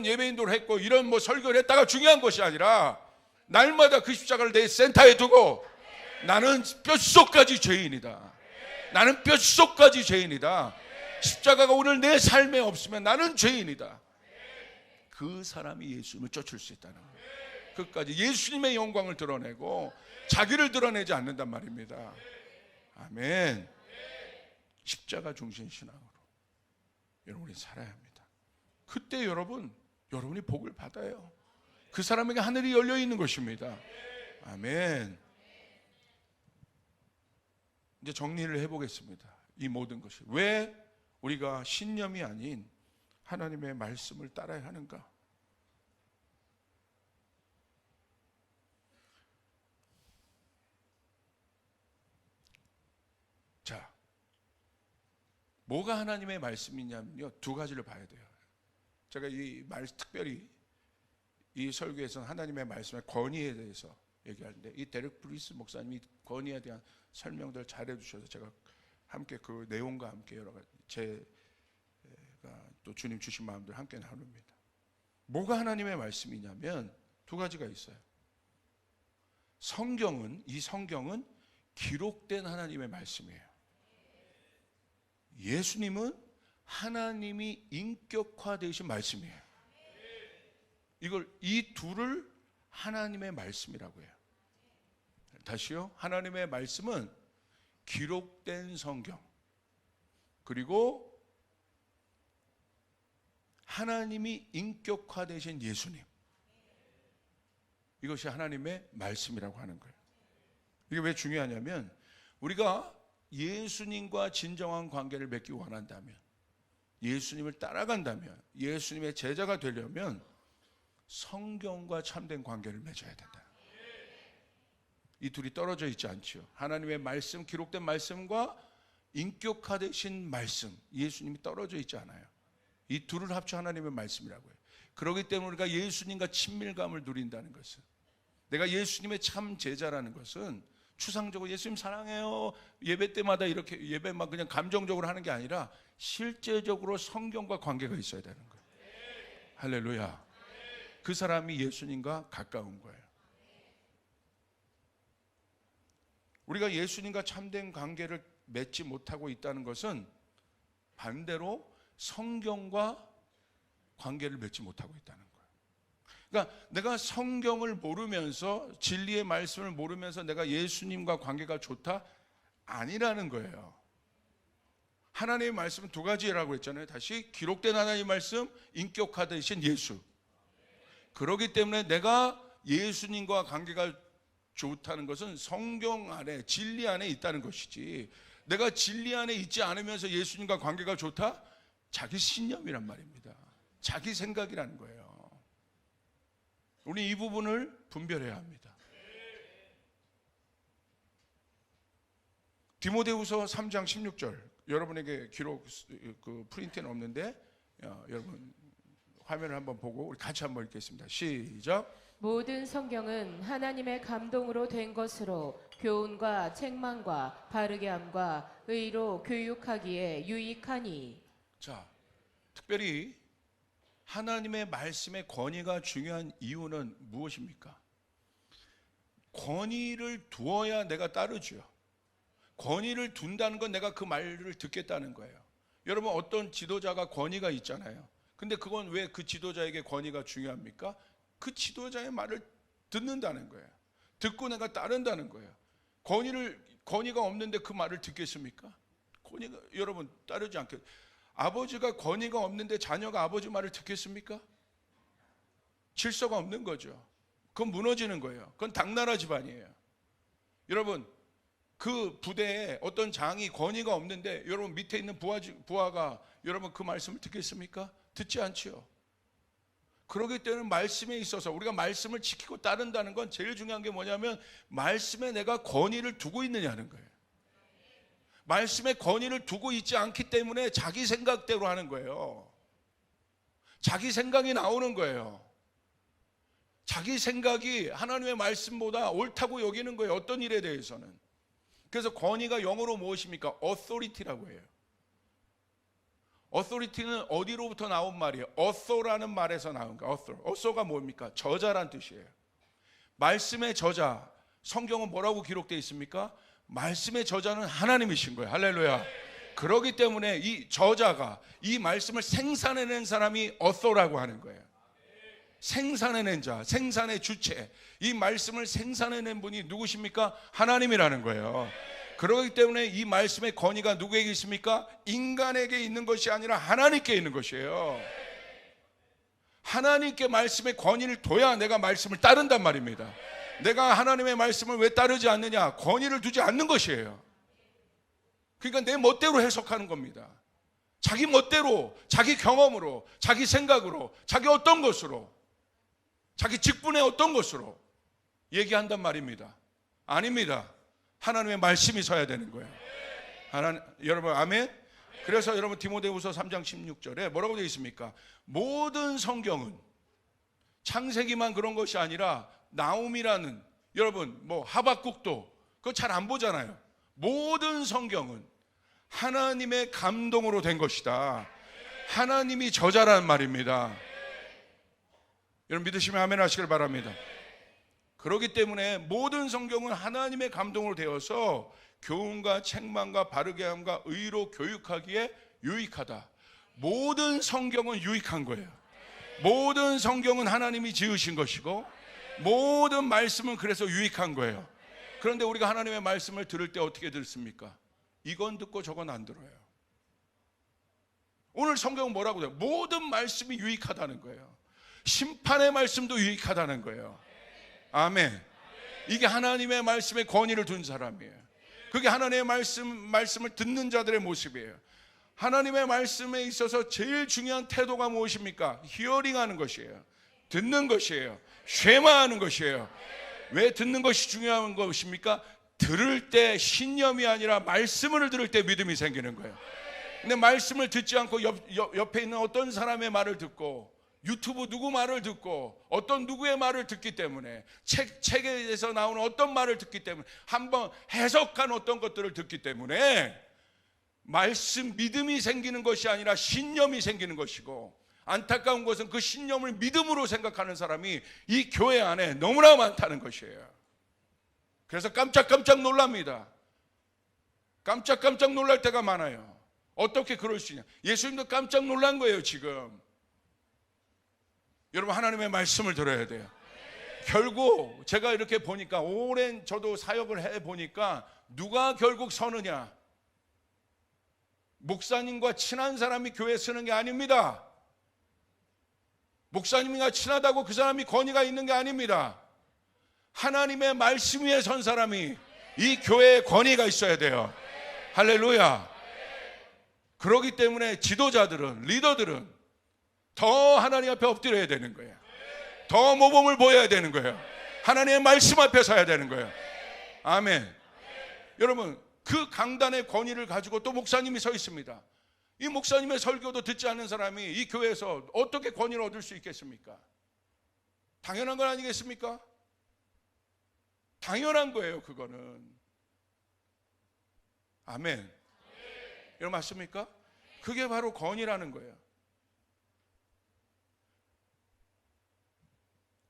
Speaker 1: 예배인도를 했고 이런 뭐 설교를 했다가 중요한 것이 아니라 날마다 그 십자가를 내 센터에 두고 나는 뼛속까지 죄인이다. 나는 뼛속까지 죄인이다. 십자가가 오늘 내 삶에 없으면 나는 죄인이다. 그 사람이 예수님을 쫓을 수 있다는 거예요. 끝까지 예수님의 영광을 드러내고 자기를 드러내지 않는단 말입니다. 아멘. 십자가 중심 신앙으로 여러분이 살아야 합니다. 그때 여러분이 복을 받아요. 그 사람에게 하늘이 열려 있는 것입니다. 아멘. 이제 정리를 해보겠습니다. 이 모든 것이 왜 우리가 신념이 아닌 하나님의 말씀을 따라야 하는가? 자, 뭐가 하나님의 말씀이냐면요, 두 가지를 봐야 돼요. 제가 특별히 이 설교에서는 하나님의 말씀의 권위에 대해서 얘기하는데, 이 데렉 브리스 목사님이 권위에 대한 설명들 잘해 주셔서 제가 함께 그 내용과 함께 여러 가지 제가 또 주님 주신 마음들 함께 나눕니다. 뭐가 하나님의 말씀이냐면 두 가지가 있어요. 이 성경은 기록된 하나님의 말씀이에요. 예수님은 하나님이 인격화되신 말씀이에요. 이 둘을 하나님의 말씀이라고 해요. 다시요. 하나님의 말씀은 기록된 성경, 그리고 하나님이 인격화되신 예수님, 이것이 하나님의 말씀이라고 하는 거예요. 이게 왜 중요하냐면 우리가 예수님과 진정한 관계를 맺기 원한다면, 예수님을 따라간다면, 예수님의 제자가 되려면 성경과 참된 관계를 맺어야 된다. 이 둘이 떨어져 있지 않지요. 하나님의 말씀, 기록된 말씀과 인격화되신 말씀, 예수님이 떨어져 있지 않아요. 이 둘을 합쳐 하나님의 말씀이라고 해요. 그렇기 때문에 우리가 예수님과 친밀감을 누린다는 것은, 내가 예수님의 참 제자라는 것은 추상적으로 예수님 사랑해요, 예배 때마다 이렇게 예배만 그냥 감정적으로 하는 게 아니라 실제적으로 성경과 관계가 있어야 되는 거예요. 할렐루야. 그 사람이 예수님과 가까운 거예요. 우리가 예수님과 참된 관계를 맺지 못하고 있다는 것은 반대로 성경과 관계를 맺지 못하고 있다는 거예요. 그러니까 내가 성경을 모르면서, 진리의 말씀을 모르면서 내가 예수님과 관계가 좋다? 아니라는 거예요. 하나님의 말씀은 두 가지라고 했잖아요. 다시, 기록된 하나님의 말씀, 인격화되신 예수. 그렇기 때문에 내가 예수님과 관계가 좋다는 것은 성경 안에, 진리 안에 있다는 것이지, 내가 진리 안에 있지 않으면서 예수님과 관계가 좋다? 자기 신념이란 말입니다. 자기 생각이라는 거예요. 우리 이 부분을 분별해야 합니다. 디모데후서 3장 16절, 여러분에게 기록 프린트는 없는데 여러분 화면을 한번 보고 우리 같이 한번 읽겠습니다. 시작.
Speaker 2: 모든 성경은 하나님의 감동으로 된 것으로 교훈과 책망과 바르게 함과 의로 교육하기에 유익하니.
Speaker 1: 자, 특별히 하나님의 말씀의 권위가 중요한 이유는 무엇입니까? 권위를 두어야 내가 따르죠. 권위를 둔다는 건 내가 그 말을 듣겠다는 거예요. 여러분, 어떤 지도자가 권위가 있잖아요. 근데 그건 왜 그 지도자에게 권위가 중요합니까? 그 지도자의 말을 듣는다는 거예요. 듣고 내가 따른다는 거예요. 권위가 없는데 그 말을 듣겠습니까? 여러분, 따르지 않게. 아버지가 권위가 없는데 자녀가 아버지 말을 듣겠습니까? 질서가 없는 거죠. 그건 무너지는 거예요. 그건 당나라 집안이에요. 여러분, 그 부대에 어떤 장이 권위가 없는데 여러분 밑에 있는 부하가 여러분 그 말씀을 듣겠습니까? 듣지 않지요. 그러기 때문에 말씀에 있어서 우리가 말씀을 지키고 따른다는 건 제일 중요한 게 뭐냐면 말씀에 내가 권위를 두고 있느냐는 거예요. 말씀에 권위를 두고 있지 않기 때문에 자기 생각대로 하는 거예요. 자기 생각이 나오는 거예요. 자기 생각이 하나님의 말씀보다 옳다고 여기는 거예요. 어떤 일에 대해서는. 그래서 권위가 영어로 무엇입니까? authority라고 해요. authority는 어디로부터 나온 말이에요? author라는 말에서 나온 거예요. author가 뭡니까? 저자란 뜻이에요. 말씀의 저자, 성경은 뭐라고 기록되어 있습니까? 말씀의 저자는 하나님이신 거예요. 할렐루야. 그렇기 때문에 이 저자가 이 말씀을 생산해낸 사람이 author라고 하는 거예요. 생산해낸 자, 생산의 주체, 이 말씀을 생산해낸 분이 누구십니까? 하나님이라는 거예요. 그렇기 때문에 이 말씀의 권위가 누구에게 있습니까? 인간에게 있는 것이 아니라 하나님께 있는 것이에요. 하나님께 말씀의 권위를 둬야 내가 말씀을 따른단 말입니다. 내가 하나님의 말씀을 왜 따르지 않느냐? 권위를 두지 않는 것이에요. 그러니까 내 멋대로 해석하는 겁니다. 자기 멋대로, 자기 경험으로, 자기 생각으로, 자기 어떤 것으로, 자기 직분의 어떤 것으로 얘기한단 말입니다. 아닙니다. 하나님의 말씀이 서야 되는 거예요. 여러분 아멘? 그래서 여러분 디모데후서 3장 16절에 뭐라고 되어 있습니까? 모든 성경은 창세기만 그런 것이 아니라 나홈이라는, 여러분 뭐 하박국도 그거 잘 안 보잖아요. 모든 성경은 하나님의 감동으로 된 것이다. 하나님이 저자라는 말입니다. 여러분 믿으시면 아멘 하시길 바랍니다. 그렇기 때문에 모든 성경은 하나님의 감동으로 되어서 교훈과 책망과 바르게 함과 의로 교육하기에 유익하다. 모든 성경은 유익한 거예요. 모든 성경은 하나님이 지으신 것이고 모든 말씀은 그래서 유익한 거예요. 그런데 우리가 하나님의 말씀을 들을 때 어떻게 듣습니까? 이건 듣고 저건 안 들어요. 오늘 성경은 뭐라고 해요? 모든 말씀이 유익하다는 거예요. 심판의 말씀도 유익하다는 거예요. 아멘. 이게 하나님의 말씀에 권위를 둔 사람이에요. 그게 하나님의 말씀을 듣는 자들의 모습이에요. 하나님의 말씀에 있어서 제일 중요한 태도가 무엇입니까? 히어링하는 것이에요. 듣는 것이에요. 쉐마하는 것이에요. 왜 듣는 것이 중요한 것입니까? 들을 때 신념이 아니라 말씀을 들을 때 믿음이 생기는 거예요. 근데 말씀을 듣지 않고 옆에 있는 어떤 사람의 말을 듣고 유튜브 누구 말을 듣고 어떤 누구의 말을 듣기 때문에 책에서 나오는 어떤 말을 듣기 때문에 한번 해석한 어떤 것들을 듣기 때문에 말씀 믿음이 생기는 것이 아니라 신념이 생기는 것이고, 안타까운 것은 그 신념을 믿음으로 생각하는 사람이 이 교회 안에 너무나 많다는 것이에요. 그래서 깜짝깜짝 놀랍니다. 깜짝깜짝 놀랄 때가 많아요. 어떻게 그럴 수 있냐? 예수님도 깜짝 놀란 거예요. 지금 여러분 하나님의 말씀을 들어야 돼요. 결국 제가 이렇게 보니까 오랜 저도 사역을 해보니까 누가 결국 서느냐? 목사님과 친한 사람이 교회에 서는 게 아닙니다. 목사님과 친하다고 그 사람이 권위가 있는 게 아닙니다. 하나님의 말씀 위에 선 사람이 이 교회에 권위가 있어야 돼요. 할렐루야. 그렇기 때문에 지도자들은, 리더들은 더 하나님 앞에 엎드려야 되는 거예요. 더 모범을 보여야 되는 거예요. 하나님의 말씀 앞에 서야 되는 거예요. 아멘. 여러분 그 강단의 권위를 가지고 또 목사님이 서 있습니다. 이 목사님의 설교도 듣지 않는 사람이 이 교회에서 어떻게 권위를 얻을 수 있겠습니까? 당연한 건 아니겠습니까? 당연한 거예요. 그거는. 아멘. 여러분 맞습니까? 그게 바로 권위라는 거예요.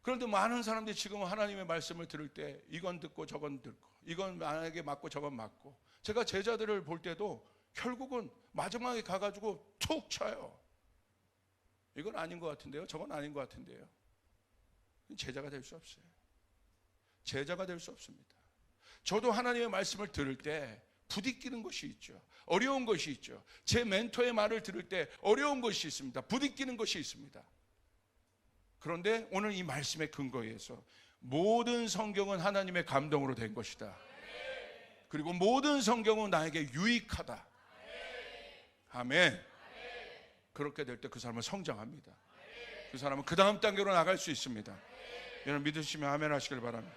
Speaker 1: 그런데 많은 사람들이 지금 하나님의 말씀을 들을 때 이건 듣고 저건 듣고, 이건 만약에 맞고 저건 맞고, 제가 제자들을 볼 때도 결국은 마지막에 가가지고 툭 쳐요. 이건 아닌 것 같은데요, 저건 아닌 것 같은데요. 제자가 될 수 없어요. 제자가 될 수 없습니다. 저도 하나님의 말씀을 들을 때 부딪히는 것이 있죠. 어려운 것이 있죠. 제 멘토의 말을 들을 때 어려운 것이 있습니다. 부딪히는 것이 있습니다. 그런데 오늘 이 말씀의 근거에 의해서 모든 성경은 하나님의 감동으로 된 것이다. 그리고 모든 성경은 나에게 유익하다. 아멘. 그렇게 될 때 그 사람은 성장합니다. 그 사람은 그 다음 단계로 나갈 수 있습니다. 여러분 믿으시면 아멘 하시길 바랍니다.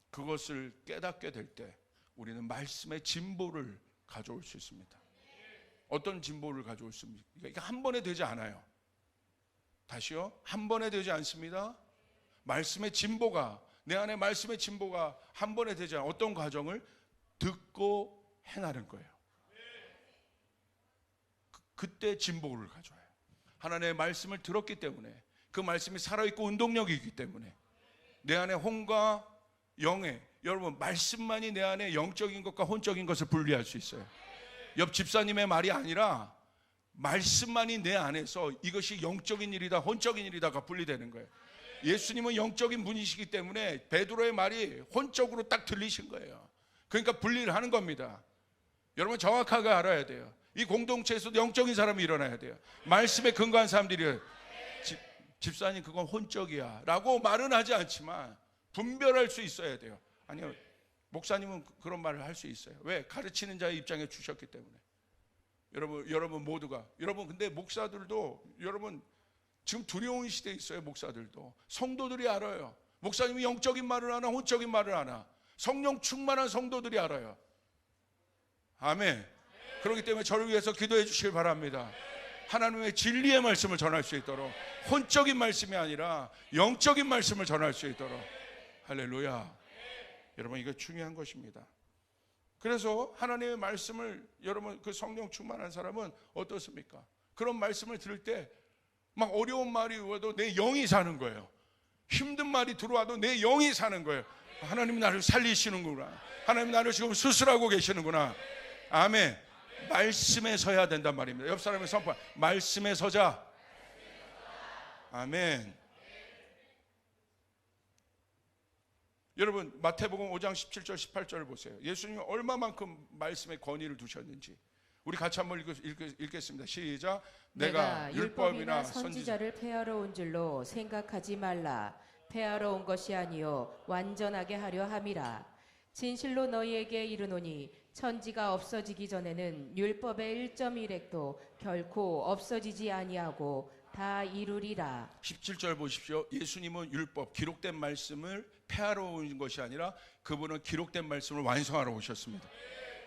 Speaker 1: 그것을 깨닫게 될 때 우리는 말씀의 진보를 가져올 수 있습니다. 어떤 진보를 가져올 수 있습니까? 이게 한 번에 되지 않아요. 다시요, 한 번에 되지 않습니다. 말씀의 진보가, 내 안에 말씀의 진보가 한 번에 되지 않아요. 어떤 과정을 듣고 행하는 거예요. 그때 진보를 가져와요. 하나님의 말씀을 들었기 때문에, 그 말씀이 살아있고 운동력이 있기 때문에 내 안에 혼과 영의, 여러분 말씀만이 내 안에 영적인 것과 혼적인 것을 분리할 수 있어요. 옆 집사님의 말이 아니라 말씀만이 내 안에서 이것이 영적인 일이다 혼적인 일이다가 분리되는 거예요. 예수님은 영적인 분이시기 때문에 베드로의 말이 혼적으로 딱 들리신 거예요. 그러니까 분리를 하는 겁니다. 여러분 정확하게 알아야 돼요. 이 공동체에서도 영적인 사람이 일어나야 돼요. 말씀에 근거한 사람들이, 집사님 그건 혼적이야 라고 말은 하지 않지만 분별할 수 있어야 돼요. 아니요, 목사님은 그런 말을 할 수 있어요. 왜? 가르치는 자의 입장에 주셨기 때문에. 여러분 모두가, 여러분 근데 목사들도, 여러분 지금 두려운 시대에 있어요. 목사들도, 성도들이 알아요. 목사님이 영적인 말을 하나 혼적인 말을 하나, 성령 충만한 성도들이 알아요. 아멘. 그렇기 때문에 저를 위해서 기도해 주시길 바랍니다. 하나님의 진리의 말씀을 전할 수 있도록, 혼적인 말씀이 아니라 영적인 말씀을 전할 수 있도록. 할렐루야. 여러분 이거 중요한 것입니다. 그래서 하나님의 말씀을, 여러분 그 성령 충만한 사람은 어떻습니까? 그런 말씀을 들을 때 막 어려운 말이 와도 내 영이 사는 거예요. 힘든 말이 들어와도 내 영이 사는 거예요. 하나님 나를 살리시는구나. 하나님 나를 지금 수술하고 계시는구나. 아멘. 말씀에 서야 된단 말입니다. 옆 사람의 선포, 말씀에 서자. 아멘. 여러분 마태복음 5장 17절 18절을 보세요. 예수님이 얼마만큼 말씀에 권위를 두셨는지 우리 같이 한번 읽겠습니다. 시작.
Speaker 2: 내가 율법이나 선지자를 폐하러 온 줄로 생각하지 말라. 폐하러 온 것이 아니요 완전하게 하려 함이라. 진실로 너희에게 이르노니 천지가 없어지기 전에는 율법의 1.1획도 결코 없어지지 아니하고 다 이루리라.
Speaker 1: 17절 보십시오. 예수님은 율법, 기록된 말씀을 폐하러 온 것이 아니라 그분은 기록된 말씀을 완성하러 오셨습니다.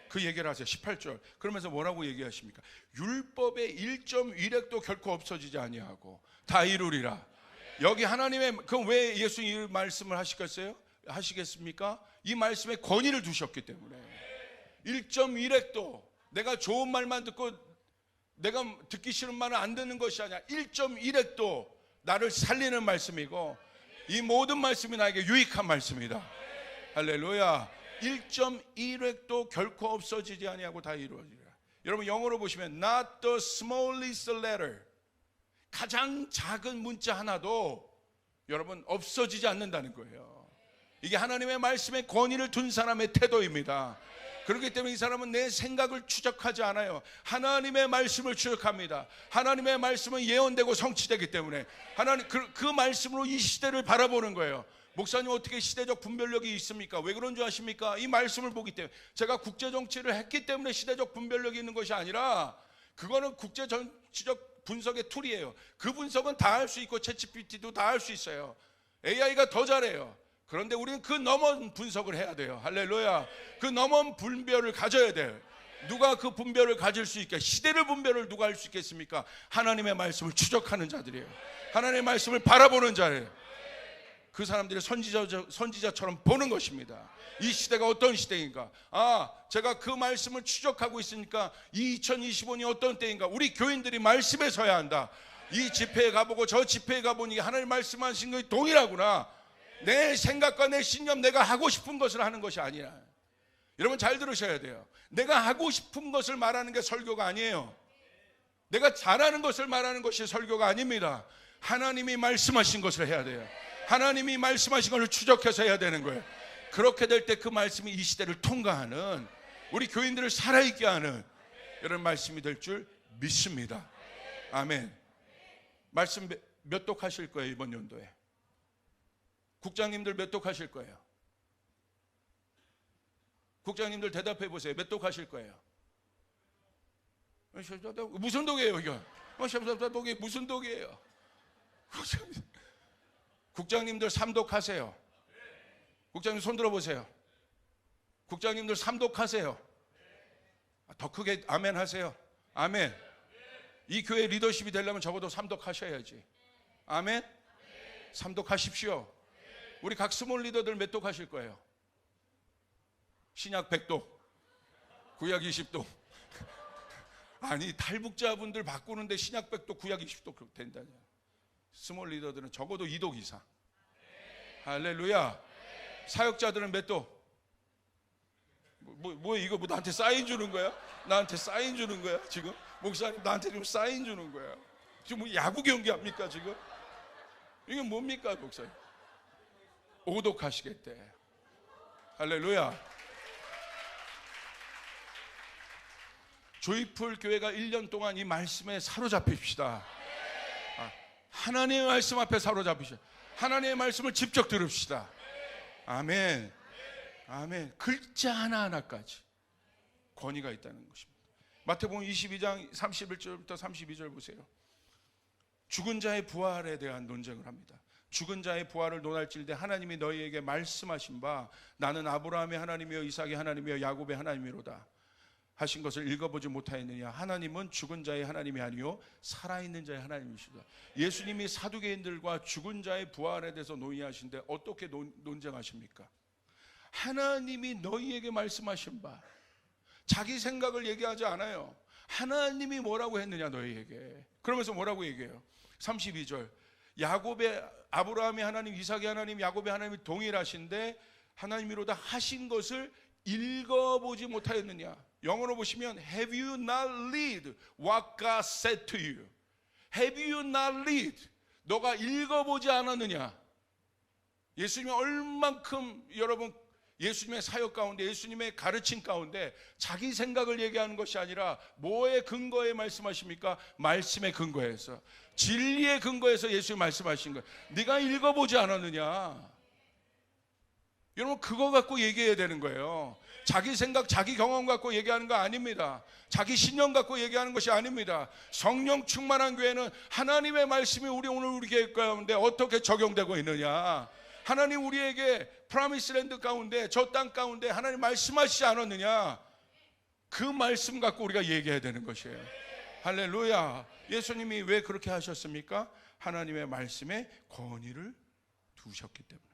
Speaker 1: 그 얘기를 하세요. 18절. 그러면서 뭐라고 얘기하십니까? 율법의 1.1획도 결코 없어지지 아니하고 다 이루리라. 여기 하나님의, 그럼 왜 예수님 이 말씀을 하시겠습니까? 이 말씀에 권위를 두셨기 때문에. 1.1획도 내가 좋은 말만 듣고 내가 듣기 싫은 말은 안 듣는 것이 아니라 1.1획도 나를 살리는 말씀이고 이 모든 말씀이 나에게 유익한 말씀이다. 할렐루야. 1.1획도 결코 없어지지 아니하고 다 이루어지리라. 여러분 영어로 보시면 not the smallest letter, 가장 작은 문자 하나도 여러분 없어지지 않는다는 거예요. 이게 하나님의 말씀에 권위를 둔 사람의 태도입니다. 그렇기 때문에 이 사람은 내 생각을 추적하지 않아요. 하나님의 말씀을 추적합니다. 하나님의 말씀은 예언되고 성취되기 때문에 하나님 그 말씀으로 이 시대를 바라보는 거예요. 목사님 어떻게 시대적 분별력이 있습니까? 왜 그런 줄 아십니까? 이 말씀을 보기 때문에. 제가 국제정치를 했기 때문에 시대적 분별력이 있는 것이 아니라 그거는 국제정치적 분석의 툴이에요. 그 분석은 다 할 수 있고 챗GPT도 다 할 수 있어요. AI가 더 잘해요. 그런데 우리는 그 넘은 분석을 해야 돼요. 할렐루야. 그 넘은 분별을 가져야 돼요. 누가 그 분별을 가질 수 있게, 시대를 분별을 누가 할 수 있겠습니까? 하나님의 말씀을 추적하는 자들이에요. 하나님의 말씀을 바라보는 자예요. 그 사람들이 선지자처럼 보는 것입니다. 이 시대가 어떤 시대인가? 제가 그 말씀을 추적하고 있으니까 이 2025년이 어떤 때인가? 우리 교인들이 말씀에 서야 한다. 이 집회에 가보고 저 집회에 가보니 하나님 말씀하신 것이 동일하구나. 내 생각과 내 신념, 내가 하고 싶은 것을 하는 것이 아니라. 여러분 잘 들으셔야 돼요. 내가 하고 싶은 것을 말하는 게 설교가 아니에요. 내가 잘하는 것을 말하는 것이 설교가 아닙니다. 하나님이 말씀하신 것을 해야 돼요. 하나님이 말씀하신 것을 추적해서 해야 되는 거예요. 그렇게 될 때 그 말씀이 이 시대를 통과하는, 우리 교인들을 살아있게 하는 이런 말씀이 될 줄 믿습니다. 아멘. 말씀 몇 독 하실 거예요? 이번 연도에 국장님들 몇 독 하실 거예요? 국장님들 대답해 보세요. 몇 독 하실 거예요? 무슨 독이에요 이거? 독이 무슨 독이에요? 국장님들 3독 하세요. 국장님 손 들어보세요. 국장님들 3독 하세요. 더 크게 아멘 하세요. 아멘. 이 교회 리더십이 되려면 적어도 3독 하셔야지. 아멘. 3독 하십시오. 우리 각 스몰 리더들 몇 독 하실 거예요? 신약 100독, 구약 20독. 아니 탈북자분들 바꾸는데 신약 100독, 구약 20독 된다냐. 스몰 리더들은 적어도 2독 이상. 할렐루야. 사역자들은 몇 독? 뭐 이거 뭐 나한테 사인 주는 거야? 나한테 사인 주는 거야 지금? 목사님 나한테 지금 사인 주는 거야? 지금 뭐 야구 경기 합니까 지금? 이게 뭡니까 목사님? 5독 하시겠대. 할렐루야. 조이풀 교회가 1년 동안 이 말씀에 사로잡힙시다. 하나님의 말씀 앞에 사로잡히시다. 하나님의 말씀을 직접 들읍시다. 아멘. 아멘. 글자 하나하나까지 권위가 있다는 것입니다. 마태복음 22장 31절부터 32절 보세요. 죽은 자의 부활에 대한 논쟁을 합니다. 죽은 자의 부활을 논할질대 하나님이 너희에게 말씀하신 바 나는 아브라함의 하나님이여 이삭의 하나님이여 야곱의 하나님이로다 하신 것을 읽어보지 못하였느냐. 하나님은 죽은 자의 하나님이 아니요 살아있는 자의 하나님이시다. 예수님이 사두개인들과 죽은 자의 부활에 대해서 논의하신데 어떻게 논쟁하십니까? 하나님이 너희에게 말씀하신 바, 자기 생각을 얘기하지 않아요. 하나님이 뭐라고 했느냐 너희에게. 그러면서 뭐라고 얘기해요? 32절 야곱의 아브라함의 하나님, 이삭의 하나님, 야곱의 하나님이 동일하신데 하나님이로다 하신 것을 읽어보지 못하였느냐. 영어로 보시면 Have you not read what God said to you? Have you not read? 너가 읽어보지 않았느냐. 예수님이 얼만큼 여러분 예수님의 사역 가운데 예수님의 가르침 가운데 자기 생각을 얘기하는 것이 아니라 뭐의 근거에 말씀하십니까? 말씀의 근거에서, 진리의 근거에서 예수님이 말씀하신 거예요. 네가 읽어보지 않았느냐. 여러분 그거 갖고 얘기해야 되는 거예요. 자기 생각, 자기 경험 갖고 얘기하는 거 아닙니다. 자기 신념 갖고 얘기하는 것이 아닙니다. 성령 충만한 교회는 하나님의 말씀이 우리 오늘 우리 교회 가운데 어떻게 적용되고 있느냐. 하나님 우리에게 프라미스랜드 가운데 저 땅 가운데 하나님 말씀하시지 않았느냐. 그 말씀 갖고 우리가 얘기해야 되는 것이에요. 할렐루야. 예수님이 왜 그렇게 하셨습니까? 하나님의 말씀에 권위를 두셨기 때문에.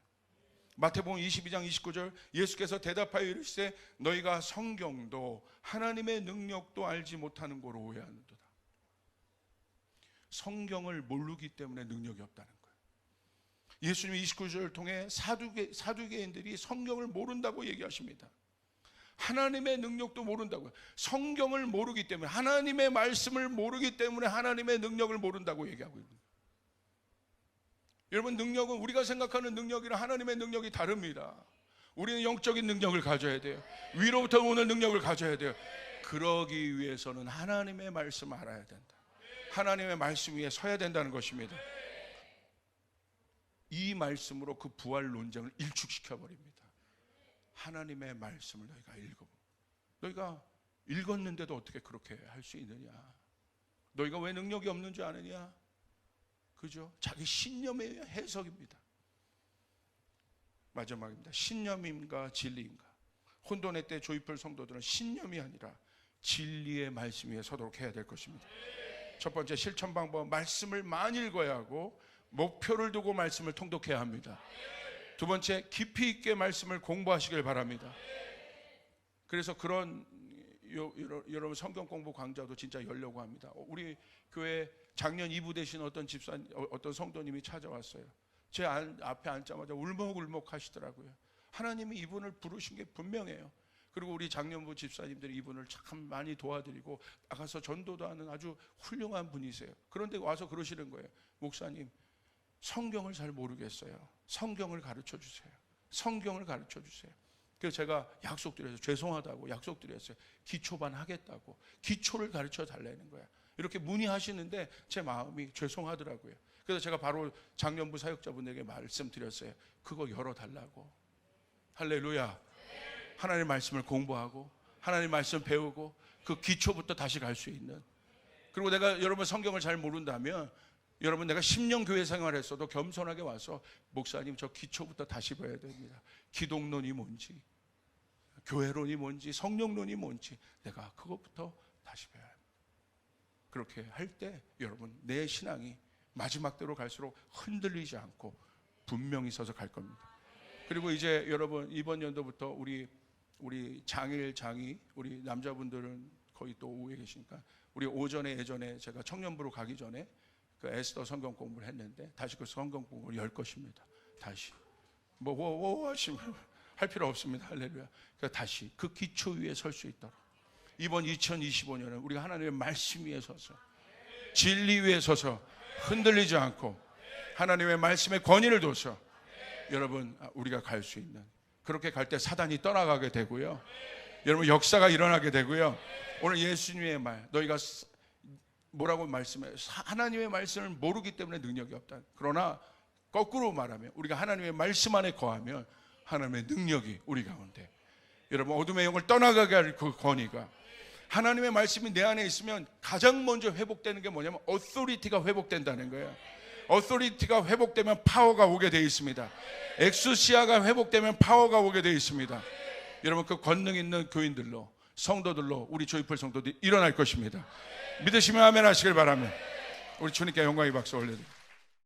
Speaker 1: 마태복음 22장 29절 예수께서 대답하여 이르시되 너희가 성경도 하나님의 능력도 알지 못하는 거로 오해하는도다. 성경을 모르기 때문에 능력이 없다는 거예요. 예수님이 29절을 통해 사두개인들이 성경을 모른다고 얘기하십니다. 하나님의 능력도 모른다고요. 성경을 모르기 때문에, 하나님의 말씀을 모르기 때문에 하나님의 능력을 모른다고 얘기하고 있습니다. 여러분 능력은 우리가 생각하는 능력이랑 하나님의 능력이 다릅니다. 우리는 영적인 능력을 가져야 돼요. 위로부터 오는 능력을 가져야 돼요. 그러기 위해서는 하나님의 말씀을 알아야 된다. 하나님의 말씀 위에 서야 된다는 것입니다. 이 말씀으로 그 부활 논쟁을 일축시켜 버립니다. 하나님의 말씀을 너희가 읽어. 너희가 읽었는데도 어떻게 그렇게 할 수 있느냐. 너희가 왜 능력이 없는 줄 아느냐. 그죠? 자기 신념의 해석입니다. 마지막입니다. 신념인가 진리인가. 혼돈의 때 조이풀 성도들은 신념이 아니라 진리의 말씀 위에 서도록 해야 될 것입니다. 첫 번째 실천 방법, 말씀을 많이 읽어야 하고 목표를 두고 말씀을 통독해야 합니다. 두 번째, 깊이 있게 말씀을 공부하시길 바랍니다. 그래서 그런 여러분 성경 공부 강좌도 진짜 열려고 합니다. 우리 교회 작년 2부 되신 어떤 성도님이 찾아왔어요. 제 앞에 앉자마자 울먹울먹 하시더라고요. 하나님이 이분을 부르신 게 분명해요. 그리고 우리 작년부 집사님들이 이분을 참 많이 도와드리고 나가서 전도도 하는 아주 훌륭한 분이세요. 그런데 와서 그러시는 거예요. 목사님, 성경을 잘 모르겠어요. 성경을 가르쳐 주세요. 성경을 가르쳐 주세요. 그래서 제가 약속드려서 죄송하다고 약속드렸어요. 기초반 하겠다고. 기초를 가르쳐 달라는 거야. 이렇게 문의하시는데 제 마음이 죄송하더라고요. 그래서 제가 바로 작년부 사역자분에게 말씀드렸어요. 그거 열어달라고. 할렐루야. 하나님의 말씀을 공부하고 하나님의 말씀을 배우고 그 기초부터 다시 갈 수 있는. 그리고 내가 여러분 성경을 잘 모른다면 여러분 내가 10년 교회 생활했어도 겸손하게 와서 목사님 저 기초부터 다시 배워야 됩니다. 기독론이 뭔지, 교회론이 뭔지, 성령론이 뭔지 내가 그것부터 다시 배워야 합니다. 그렇게 할 때 여러분 내 신앙이 마지막 때로 갈수록 흔들리지 않고 분명히 서서 갈 겁니다. 그리고 이제 여러분 이번 연도부터 우리 장일 장이 우리 남자분들은 거의 또 오후에 계시니까 우리 오전에 예전에 제가 청년부로 가기 전에 그 에스더 성경 공부를 했는데 다시 그 성경 공부를 열 것입니다. 다시 뭐 하시면 할 필요 없습니다. 할렐루야. 그러니까 다시 그 기초 위에 설 수 있도록 이번 2025년은 우리가 하나님의 말씀 위에 서서 진리 위에 서서 흔들리지 않고 하나님의 말씀에 권위를 둬서 여러분 우리가 갈 수 있는, 그렇게 갈 때 사단이 떠나가게 되고요. 여러분 역사가 일어나게 되고요. 오늘 예수님의 말 너희가 뭐라고 말씀해요? 하나님의 말씀을 모르기 때문에 능력이 없다. 그러나 거꾸로 말하면 우리가 하나님의 말씀 안에 거하면 하나님의 능력이 우리 가운데, 여러분 어둠의 영을 떠나가게 할 그 권위가 하나님의 말씀이 내 안에 있으면 가장 먼저 회복되는 게 뭐냐면 어소리티가 회복된다는 거예요. 어소리티가 회복되면 파워가 오게 되어 있습니다. 엑수시아가 회복되면 파워가 오게 되어 있습니다. 여러분 그 권능 있는 교인들로 성도들로 우리 조이풀 성도들이 일어날 것입니다. 믿으시면 아멘 하시길 바라면 우리 주님께 영광의 박수 올려드립니다.